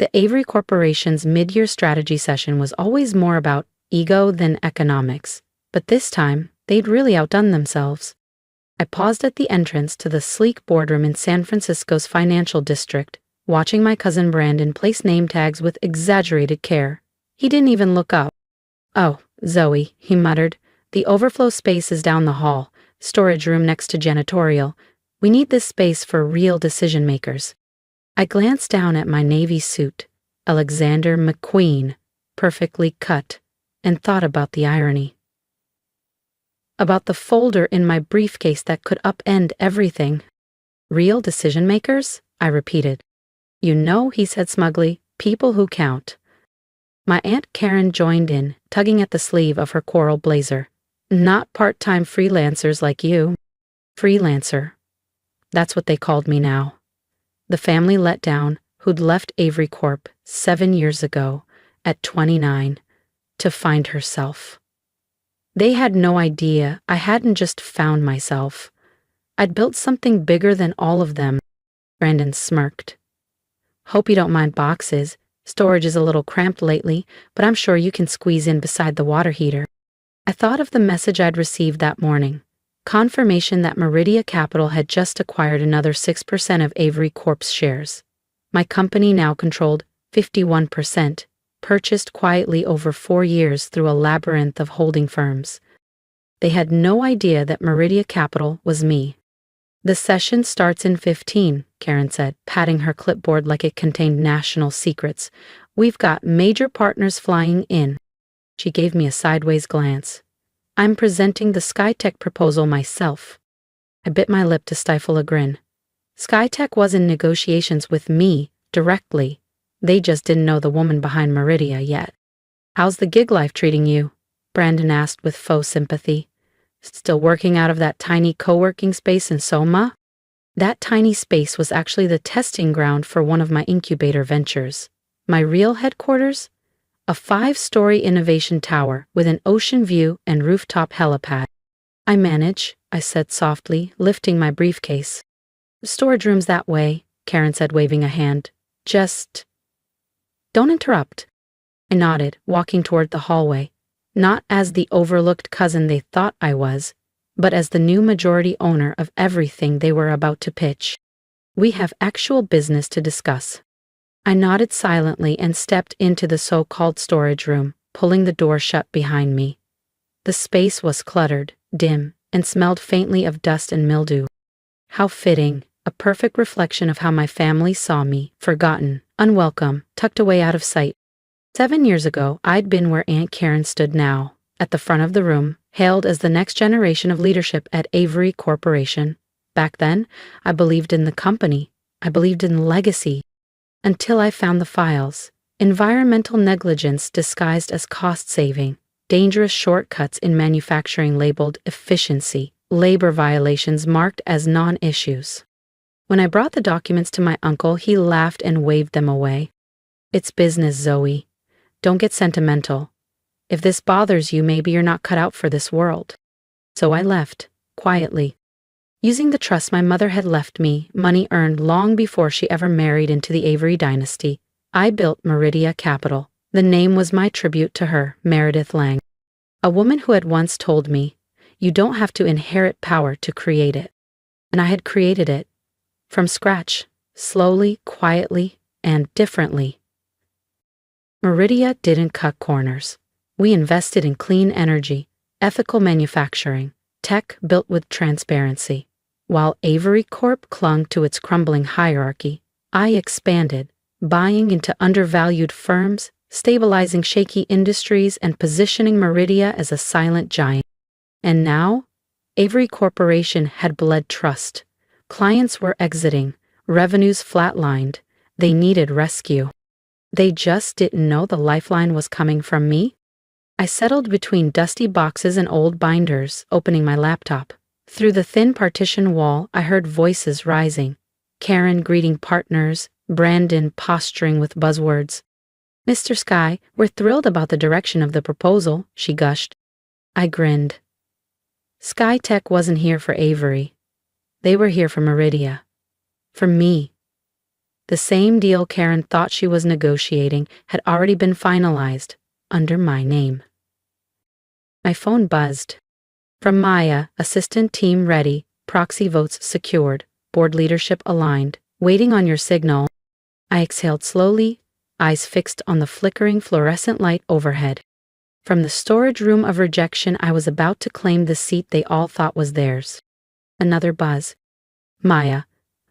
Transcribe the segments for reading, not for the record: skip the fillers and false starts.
The Avery Corporation's mid-year strategy session was always more about ego than economics, but this time, they'd really outdone themselves. I paused at the entrance to the sleek boardroom in San Francisco's financial district, watching my cousin Brandon place name tags with exaggerated care. He didn't even look up. "Oh, Zoe," he muttered. "The overflow space is down the hall, storage room next to janitorial. We need this space for real decision makers." I glanced down at my navy suit, Alexander McQueen, perfectly cut, and thought about the irony. About the folder in my briefcase that could upend everything. "Real decision makers?" I repeated. "You know," he said smugly, "people who count." My Aunt Karen joined in, tugging at the sleeve of her coral blazer. "Not part-time freelancers like you." Freelancer. That's what they called me now. The family letdown who'd left Avery Corp 7 years ago, at 29, to find herself. They had no idea I hadn't just found myself. I'd built something bigger than all of them. Brandon smirked. "Hope you don't mind boxes. Storage is a little cramped lately, but I'm sure you can squeeze in beside the water heater." I thought of the message I'd received that morning. Confirmation that Meridia Capital had just acquired another 6% of Avery Corp's shares. My company now controlled 51%, purchased quietly over 4 years through a labyrinth of holding firms. They had no idea that Meridia Capital was me. "The session starts in 15, Karen said, patting her clipboard like it contained national secrets. "We've got major partners flying in." She gave me a sideways glance. "I'm presenting the SkyTech proposal myself." I bit my lip to stifle a grin. SkyTech was in negotiations with me, directly. They just didn't know the woman behind Meridia yet. "How's the gig life treating you?" Brandon asked with faux sympathy. "Still working out of that tiny co-working space in Soma?" That tiny space was actually the testing ground for one of my incubator ventures. My real headquarters? A 5-story innovation tower with an ocean view and rooftop helipad. "I manage," I said softly, lifting my briefcase. "Storage room's that way," Karen said, waving a hand. "Just don't interrupt." I nodded, walking toward the hallway, not as the overlooked cousin they thought I was, but as the new majority owner of everything they were about to pitch. "We have actual business to discuss." I nodded silently and stepped into the so-called storage room, pulling the door shut behind me. The space was cluttered, dim, and smelled faintly of dust and mildew. How fitting, a perfect reflection of how my family saw me, forgotten, unwelcome, tucked away out of sight. 7 years ago, I'd been where Aunt Karen stood now, at the front of the room, hailed as the next generation of leadership at Avery Corporation. Back then, I believed in the company. I believed in legacy. Until I found the files. Environmental negligence disguised as cost-saving, dangerous shortcuts in manufacturing labeled efficiency, labor violations marked as non-issues. When I brought the documents to my uncle, he laughed and waved them away. "It's business, Zoe. Don't get sentimental. If this bothers you, maybe you're not cut out for this world." So I left, quietly. Using the trust my mother had left me, money earned long before she ever married into the Avery dynasty, I built Meridia Capital. The name was my tribute to her, Meredith Lang. A woman who had once told me, "You don't have to inherit power to create it." And I had created it. From scratch, slowly, quietly, and differently. Meridia didn't cut corners. We invested in clean energy, ethical manufacturing, tech built with transparency. While Avery Corp clung to its crumbling hierarchy, I expanded, buying into undervalued firms, stabilizing shaky industries, and positioning Meridia as a silent giant. And now, Avery Corporation had bled trust. Clients were exiting, revenues flatlined. They needed rescue. They just didn't know the lifeline was coming from me. I settled between dusty boxes and old binders, opening my laptop. Through the thin partition wall, I heard voices rising. Karen greeting partners, Brandon posturing with buzzwords. "Mr. Sky, we're thrilled about the direction of the proposal," she gushed. I grinned. SkyTech wasn't here for Avery. They were here for Meridia. For me. The same deal Karen thought she was negotiating had already been finalized, under my name. My phone buzzed. From Maya, assistant team ready, proxy votes secured, board leadership aligned, waiting on your signal. I exhaled slowly, eyes fixed on the flickering fluorescent light overhead. From the storage room of rejection, I was about to claim the seat they all thought was theirs. Another buzz. Maya,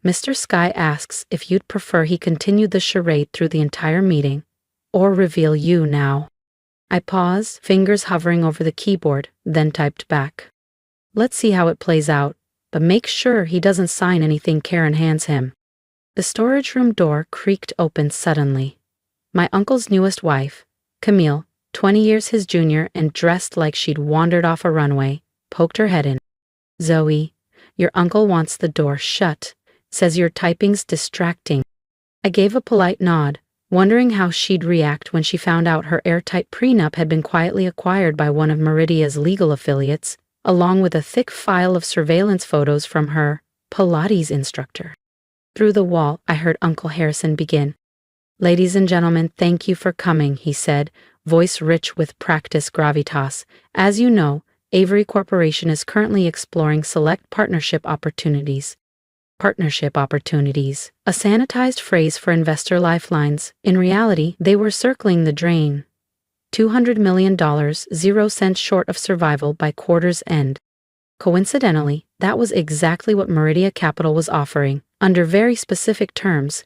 Mr. Sky asks if you'd prefer he continued the charade through the entire meeting, or reveal you now. I paused, fingers hovering over the keyboard, then typed back. Let's see how it plays out, but make sure he doesn't sign anything Karen hands him. The storage room door creaked open suddenly. My uncle's newest wife, Camille, 20 years his junior and dressed like she'd wandered off a runway, poked her head in. Zoe, your uncle wants the door shut, says your typing's distracting. I gave a polite nod, wondering how she'd react when she found out her airtight prenup had been quietly acquired by one of Meridia's legal affiliates, along with a thick file of surveillance photos from her Pilates instructor. Through the wall, I heard Uncle Harrison begin. Ladies and gentlemen, thank you for coming, he said, voice rich with practiced gravitas. As you know, Avery Corporation is currently exploring select partnership opportunities. Partnership opportunities, a sanitized phrase for investor lifelines. In reality, they were circling the drain. $200 million, 0 cents short of survival by quarter's end. Coincidentally, that was exactly what Meridia Capital was offering, under very specific terms.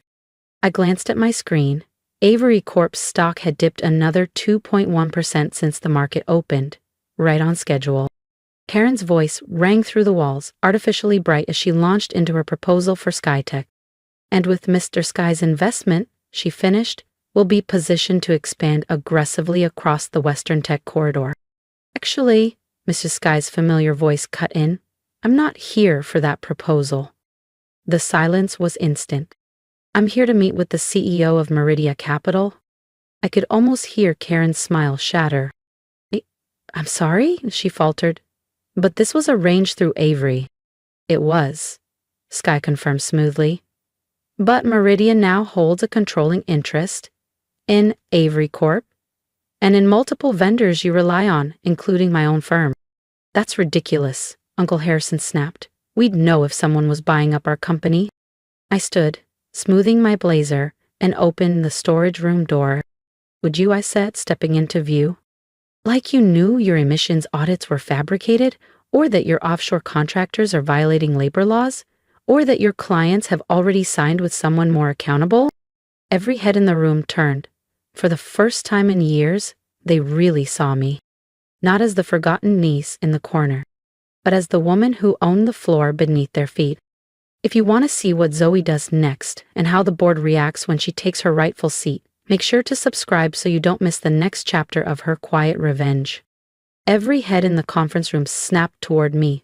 I glanced at my screen. Avery Corp's stock had dipped another 2.1% since the market opened, right on schedule. Karen's voice rang through the walls, artificially bright as she launched into her proposal for SkyTech. And with Mr. Sky's investment, she finished, we'll be positioned to expand aggressively across the Western Tech Corridor. Actually, Mrs. Sky's familiar voice cut in, I'm not here for that proposal. The silence was instant. I'm here to meet with the CEO of Meridia Capital. I could almost hear Karen's smile shatter. I'm sorry, she faltered. But this was arranged through Avery. It was, Sky confirmed smoothly. But Meridia now holds a controlling interest in Avery Corp and in multiple vendors you rely on, including my own firm. That's ridiculous, Uncle Harrison snapped. We'd know if someone was buying up our company. I stood, smoothing my blazer, and opened the storage room door. Would you, I said, stepping into view. Like you knew your emissions audits were fabricated, or that your offshore contractors are violating labor laws, or that your clients have already signed with someone more accountable? Every head in the room turned. For the first time in years, they really saw me. Not as the forgotten niece in the corner, but as the woman who owned the floor beneath their feet. If you want to see what Zoe does next and how the board reacts when she takes her rightful seat, make sure to subscribe so you don't miss the next chapter of her quiet revenge. Every head in the conference room snapped toward me.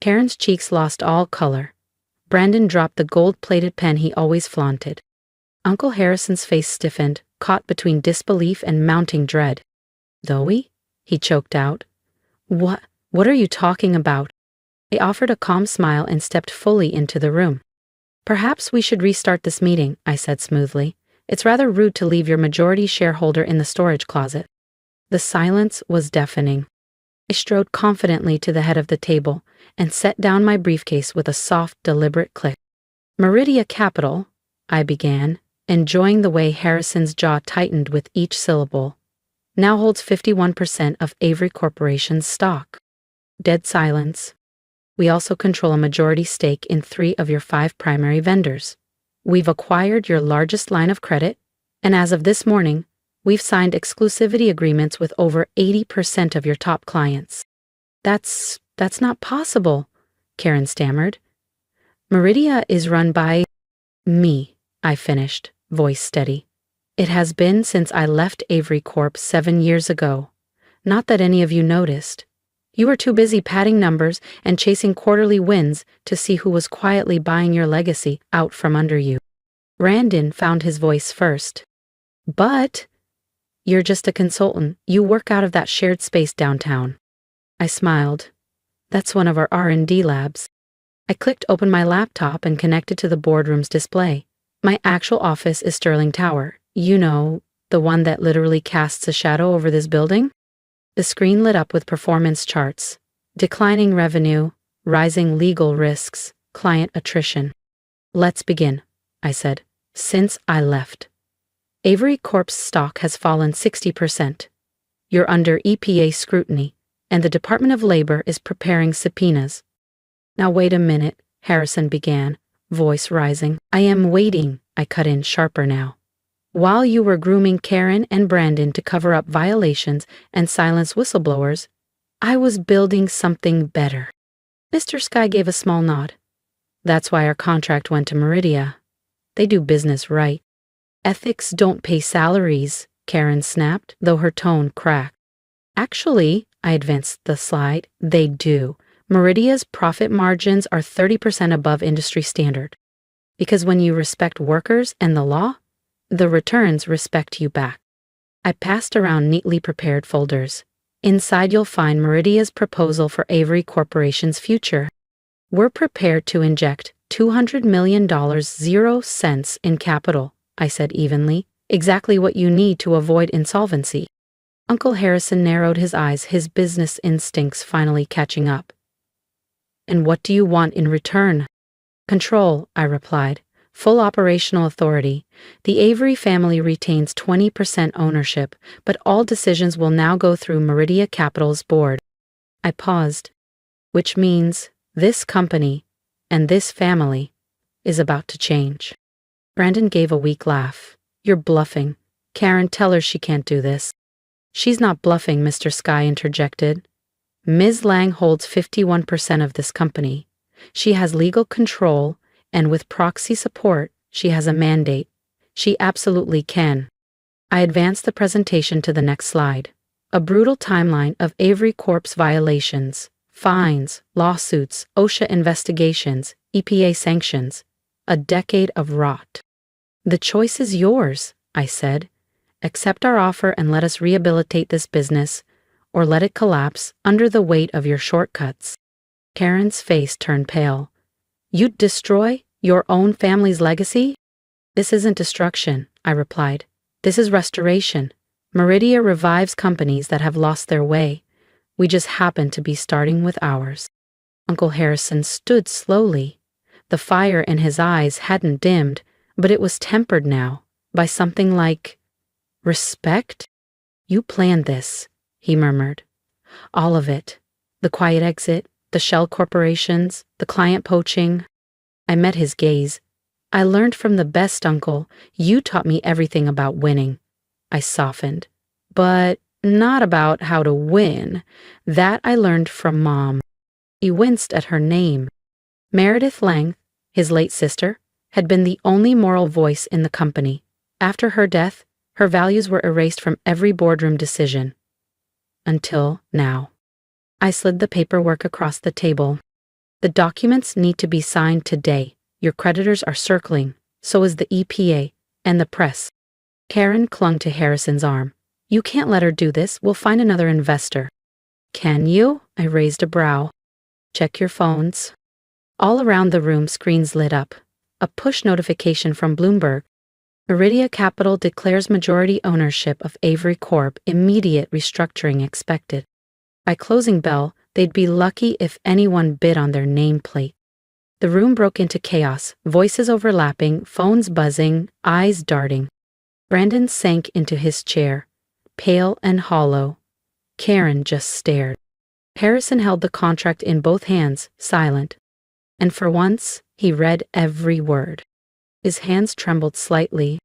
Karen's cheeks lost all color. Brandon dropped the gold-plated pen he always flaunted. Uncle Harrison's face stiffened, caught between disbelief and mounting dread. Zoe? He choked out. What are you talking about? I offered a calm smile and stepped fully into the room. Perhaps we should restart this meeting, I said smoothly. It's rather rude to leave your majority shareholder in the storage closet. The silence was deafening. I strode confidently to the head of the table and set down my briefcase with a soft, deliberate click. Meridia Capital, I began, enjoying the way Harrison's jaw tightened with each syllable, now holds 51% of Avery Corporation's stock. Dead silence. We also control a majority stake in 3 of your 5 primary vendors. We've acquired your largest line of credit, and as of this morning, we've signed exclusivity agreements with over 80% of your top clients. That's not possible, Karen stammered. Meridia is run by me, I finished, voice steady. It has been since I left Avery Corp 7 years ago. Not that any of you noticed. You were too busy padding numbers and chasing quarterly wins to see who was quietly buying your legacy out from under you. Brandon found his voice first. But you're just a consultant. You work out of that shared space downtown. I smiled. That's one of our R&D labs. I clicked open my laptop and connected to the boardroom's display. My actual office is Sterling Tower. You know, the one that literally casts a shadow over this building? The screen lit up with performance charts. Declining revenue, rising legal risks, client attrition. Let's begin, I said. Since I left, Avery Corp's stock has fallen 60%. You're under EPA scrutiny, and the Department of Labor is preparing subpoenas. Now wait a minute, Harrison began, voice rising. I am waiting, I cut in sharper now. While you were grooming Karen and Brandon to cover up violations and silence whistleblowers, I was building something better. Mr. Sky gave a small nod. That's why our contract went to Meridia. They do business right. Ethics don't pay salaries, Karen snapped, though her tone cracked. Actually, I advanced the slide, they do. Meridia's profit margins are 30% above industry standard. Because when you respect workers and the law, the returns respect you back. I passed around neatly prepared folders. Inside you'll find Meridia's proposal for Avery Corporation's future. We're prepared to inject $200 million 0 cents in capital, I said evenly, exactly what you need to avoid insolvency. Uncle Harrison narrowed his eyes, his business instincts finally catching up. And what do you want in return? Control, I replied. Full operational authority. The Avery family retains 20% ownership, but all decisions will now go through Meridia Capital's board. I paused. Which means this company and this family is about to change. Brandon gave a weak laugh. You're bluffing. Karen, tell her she can't do this. She's not bluffing, Mr. Sky interjected. Ms. Lang holds 51% of this company. She has legal control, and with proxy support, she has a mandate. She absolutely can. I advanced the presentation to the next slide. A brutal timeline of Avery Corp's violations, fines, lawsuits, OSHA investigations, EPA sanctions. A decade of rot. The choice is yours, I said. Accept our offer and let us rehabilitate this business, or let it collapse under the weight of your shortcuts. Karen's face turned pale. You'd destroy your own family's legacy? This isn't destruction, I replied. This is restoration. Meridia revives companies that have lost their way. We just happen to be starting with ours. Uncle Harrison stood slowly. The fire in his eyes hadn't dimmed, but it was tempered now by something like respect. You planned this, he murmured. All of it. The quiet exit, the shell corporations, the client poaching. I met his gaze. I learned from the best, Uncle. You taught me everything about winning. I softened. But not about how to win. That I learned from Mom. He winced at her name. Meredith Lang, his late sister, had been the only moral voice in the company. After her death, her values were erased from every boardroom decision. Until now. I slid the paperwork across the table. The documents need to be signed today. Your creditors are circling. So is the EPA and the press. Karen clung to Harrison's arm. You can't let her do this. We'll find another investor. Can you? I raised a brow. Check your phones. All around the room, screens lit up. A push notification from Bloomberg. Meridia Capital declares majority ownership of Avery Corp. Immediate restructuring expected. By closing bell, they'd be lucky if anyone bid on their nameplate. The room broke into chaos, voices overlapping, phones buzzing, eyes darting. Brandon sank into his chair, pale and hollow. Karen just stared. Harrison held the contract in both hands, silent. And for once, he read every word. His hands trembled slightly.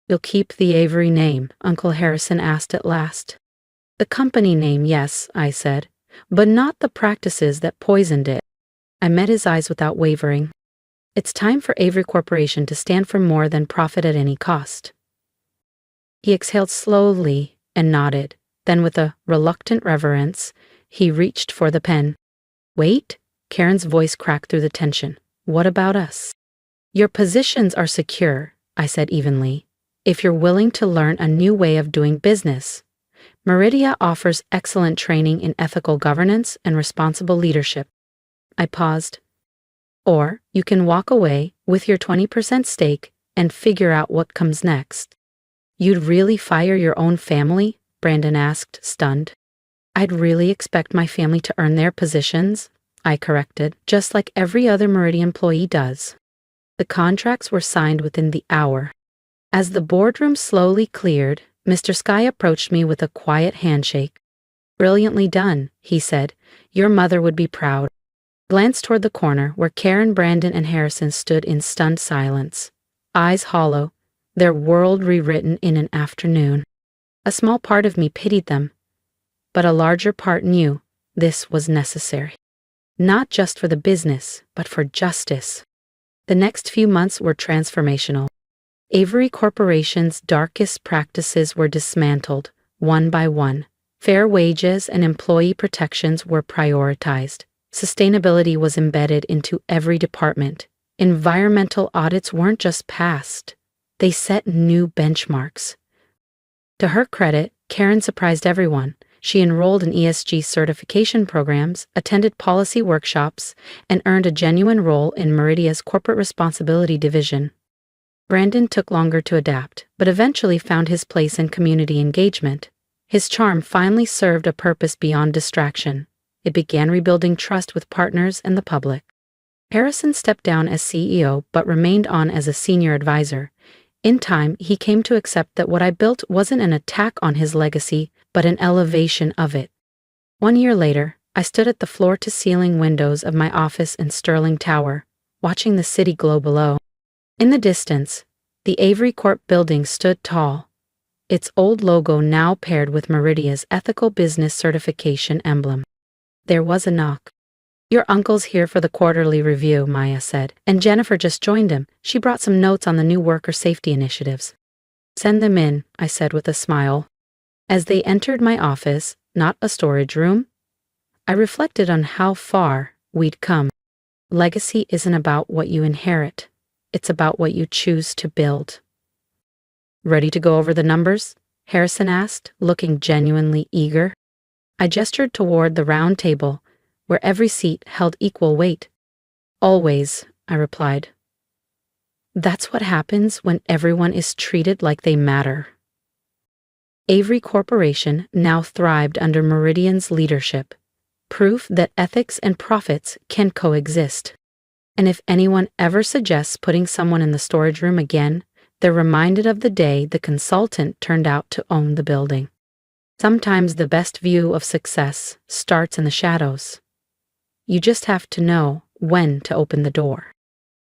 You'll keep the Avery name, Uncle Harrison asked at last. The company name, yes, I said, but not the practices that poisoned it. I met his eyes without wavering. It's time for Avery Corporation to stand for more than profit at any cost. He exhaled slowly and nodded. Then with a reluctant reverence, he reached for the pen. Wait, Karen's voice cracked through the tension. What about us? Your positions are secure, I said evenly, if you're willing to learn a new way of doing business. Meridia offers excellent training in ethical governance and responsible leadership. I paused. Or you can walk away with your 20% stake and figure out what comes next. You'd really fire your own family? Brandon asked, stunned. I'd really expect my family to earn their positions, I corrected, just like every other Meridian employee does. The contracts were signed within the hour. As the boardroom slowly cleared, Mr. Sky approached me with a quiet handshake. Brilliantly done, he said. Your mother would be proud. Glanced toward the corner where Karen, Brandon, and Harrison stood in stunned silence, eyes hollow, their world rewritten in an afternoon. A small part of me pitied them, but a larger part knew this was necessary. Not just for the business, but for justice. The next few months were transformational. Avery Corporation's darkest practices were dismantled, one by one. Fair wages and employee protections were prioritized. Sustainability was embedded into every department. Environmental audits weren't just passed, they set new benchmarks. To her credit, Karen surprised everyone. She enrolled in ESG certification programs, attended policy workshops, and earned a genuine role in Meridia's corporate responsibility division. Brandon took longer to adapt, but eventually found his place in community engagement. His charm finally served a purpose beyond distraction. It began rebuilding trust with partners and the public. Harrison stepped down as CEO but remained on as a senior advisor. In time, he came to accept that what I built wasn't an attack on his legacy, but an elevation of it. 1 year later, I stood at the floor-to-ceiling windows of my office in Sterling Tower, watching the city glow below. In the distance, the Avery Corp building stood tall, its old logo now paired with Meridia's ethical business certification emblem. There was a knock. Your uncle's here for the quarterly review, Maya said, and Jennifer just joined him. She brought some notes on the new worker safety initiatives. Send them in, I said with a smile. As they entered my office, not a storage room, I reflected on how far we'd come. Legacy isn't about what you inherit. It's about what you choose to build. Ready to go over the numbers? Harrison asked, looking genuinely eager. I gestured toward the round table, where every seat held equal weight. Always, I replied. That's what happens when everyone is treated like they matter. Avery Corporation now thrived under Meridian's leadership, proof that ethics and profits can coexist. And if anyone ever suggests putting someone in the storage room again, they're reminded of the day the consultant turned out to own the building. Sometimes the best view of success starts in the shadows. You just have to know when to open the door.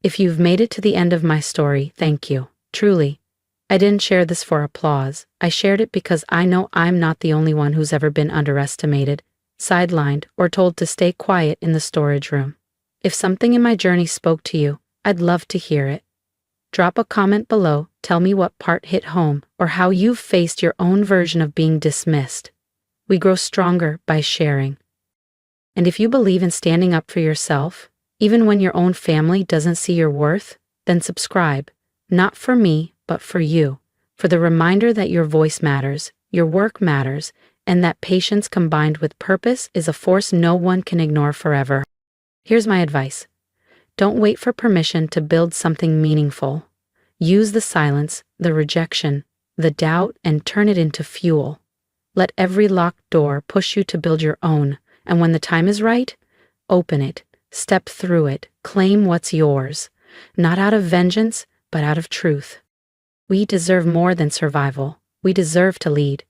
If you've made it to the end of my story, thank you. Truly. I didn't share this for applause. I shared it because I know I'm not the only one who's ever been underestimated, sidelined, or told to stay quiet in the storage room. If something in my journey spoke to you, I'd love to hear it. Drop a comment below, tell me what part hit home, or how you've faced your own version of being dismissed. We grow stronger by sharing. And if you believe in standing up for yourself, even when your own family doesn't see your worth, then subscribe. Not for me, but for you. For the reminder that your voice matters, your work matters, and that patience combined with purpose is a force no one can ignore forever. Here's my advice. Don't wait for permission to build something meaningful. Use the silence, the rejection, the doubt, and turn it into fuel. Let every locked door push you to build your own, and when the time is right, open it, step through it, claim what's yours, not out of vengeance, but out of truth. We deserve more than survival. We deserve to lead.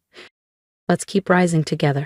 Let's keep rising together.